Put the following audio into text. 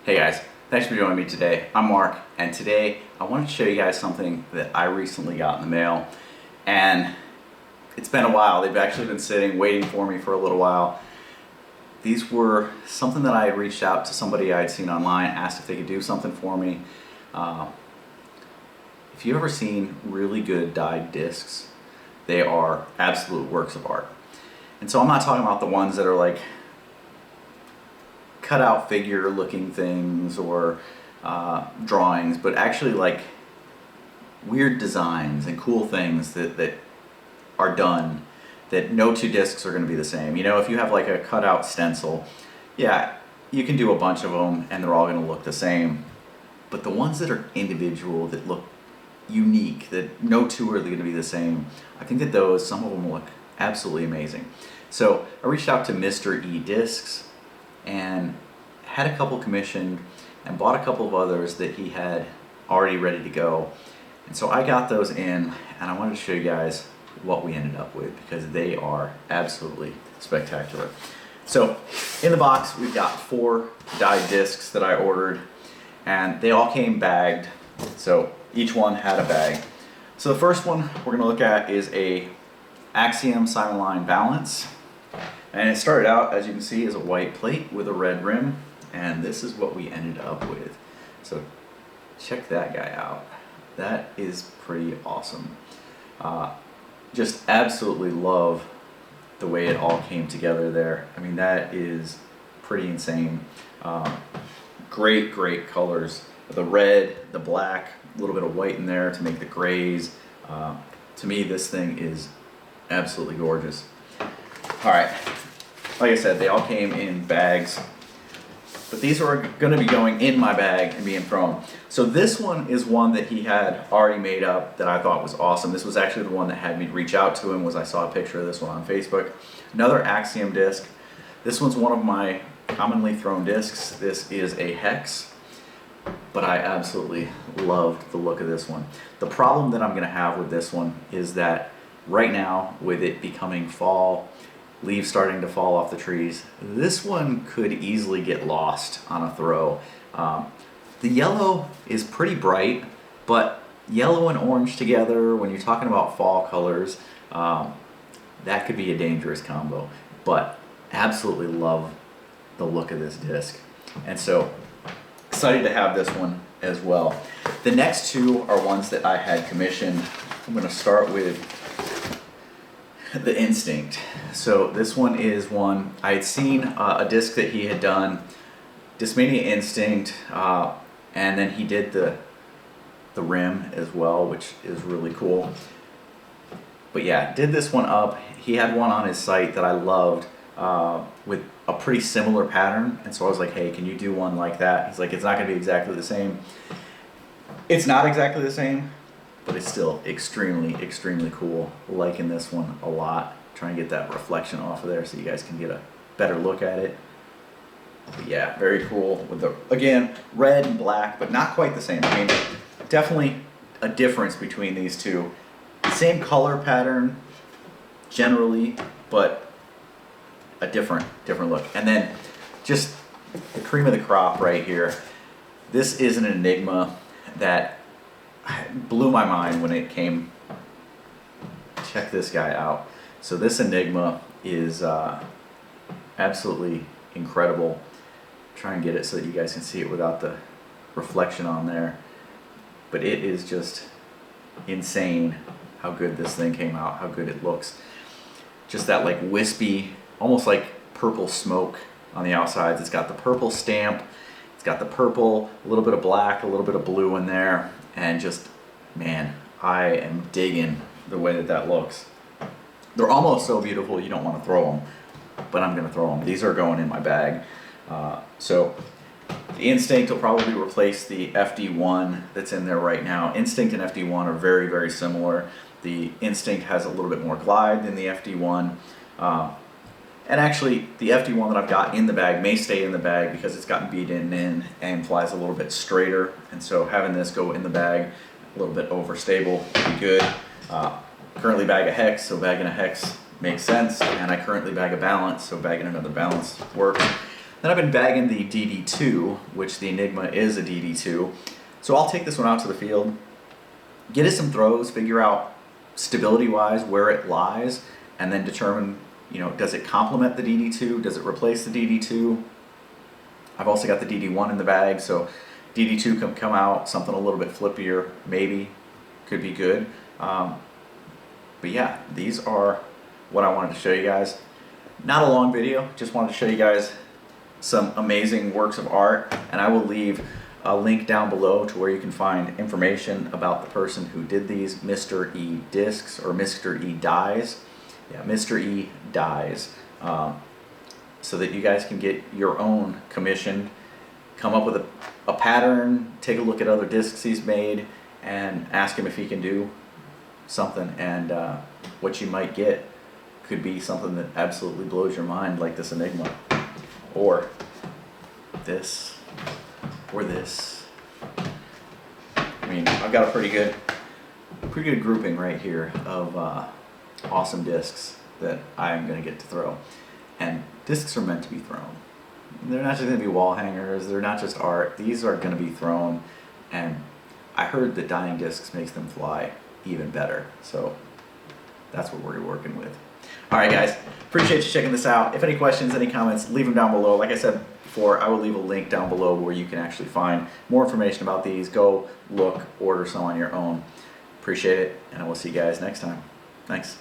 Hey guys, thanks for joining me today. I'm Mark, and today I wanted to show you guys something that I recently got in the mail, and it's been a while. They've actually been sitting, waiting for me for a little while. These were something that I had reached out to somebody I had seen online, asked if they could do something for me. If you've ever seen really good dyed discs, they are absolute works of art. And so I'm not talking about the ones that are like cutout figure looking things or drawings, but actually like weird designs and cool things that are done that no two discs are going to be the same. You know, if you have like a cutout stencil, yeah, you can do a bunch of them and they're all going to look the same. But the ones that are individual, that look unique, that no two are going to be the same, I think that those, some of them look absolutely amazing. So I reached out to Mr. E Discs and had a couple commissioned and bought a couple of others that he had already ready to go. And so I got those in, and I wanted to show you guys what we ended up with because they are absolutely spectacular. So in the box we've got 4 dyed discs that I ordered, and they all came bagged, so each one had a bag. So the first one we're going to look at is a Axiom Simon Line Balance. And it started out, as you can see, as a white plate with a red rim, and this is what we ended up with. So check that guy out. That is pretty awesome. Just absolutely love the way it all came together there. I mean, that is pretty insane. Great colors. The red, the black, a little bit of white in there to make the grays. To me, this thing is absolutely gorgeous. All right. Like I said, they all came in bags, but these are going to be going in my bag and being thrown. So this one is one that he had already made up that I thought was awesome. This was actually the one that had me reach out to him, was I saw a picture of this one on Facebook. Another Axiom disc. This one's one of my commonly thrown discs. This is a hex, but I absolutely loved the look of this one. The problem that I'm going to have with this one is that right now, with it becoming fall, leaves starting to fall off the trees, this one could easily get lost on a throw. The yellow is pretty bright, but yellow and orange together, when you're talking about fall colors, that could be a dangerous combo. But absolutely love the look of this disc. And so excited to have this one as well. The next 2 are ones that I had commissioned. I'm going to start with the Instinct. So this one is one I had seen a disc that he had done, Discmania Instinct, and then he did the rim as well, which is really cool. But yeah, did this one up. He had one on his site that I loved with a pretty similar pattern, and so I was like, hey, can you do one like that? He's like, it's not going to be exactly the same. It's not exactly the same, but it's still extremely cool. Liking this one a lot. Trying to get that reflection off of there so you guys can get a better look at it. But yeah, very cool with the, again, red and black, but not quite the same. I mean, definitely a difference between these two. Same color pattern generally, but a different look. And then just the cream of the crop right here. This is an Enigma that blew my mind when it came. Check this guy out. So this Enigma is absolutely incredible. Try and get it so that you guys can see it without the reflection on there. But it is just insane how good this thing came out, how good it looks. Just that like wispy, almost like purple smoke on the outsides. It's got the purple stamp. It's got the purple, a little bit of black, a little bit of blue in there. And just, man, I am digging the way that looks. They're almost so beautiful you don't want to throw them, but I'm going to throw them. These are going in my bag. So the Instinct will probably replace the FD1 that's in there right now. Instinct and FD1 are very similar. The Instinct has a little bit more glide than the FD1. And actually, the FD1 that I've got in the bag may stay in the bag because it's gotten beaten in and flies a little bit straighter. And so having this go in the bag, a little bit overstable, would be good. Currently bag a hex, so bagging a hex makes sense. And I currently bag a balance, so bagging another balance works. Then I've been bagging the DD2, which the Enigma is a DD2. So I'll take this one out to the field, get it some throws, figure out stability-wise where it lies, and then determine, you know, does it complement the DD2? Does it replace the DD2? I've also got the DD1 in the bag, so DD2 can come out, something a little bit flippier, maybe, could be good. But yeah, these are what I wanted to show you guys. Not a long video, just wanted to show you guys some amazing works of art, and I will leave a link down below to where you can find information about the person who did these, Mr. E Discs, or Mr. E Dies. Yeah, Mr. E Dies. So that you guys can get your own commissioned, come up with a pattern, take a look at other discs he's made, and ask him if he can do something. And what you might get could be something that absolutely blows your mind, like this Enigma, or this, or this. I mean, I've got a pretty good grouping right here of awesome discs that I'm going to get to throw. And discs are meant to be thrown. They're not just going to be wall hangers, they're not just art, these are going to be thrown, and I heard that dyeing discs makes them fly even better, so that's what we're working with. Alright guys, appreciate you checking this out. If any questions, any comments, leave them down below. Like I said before, I will leave a link down below where you can actually find more information about these. Go look, order some on your own. Appreciate it, and I will see you guys next time. Thanks.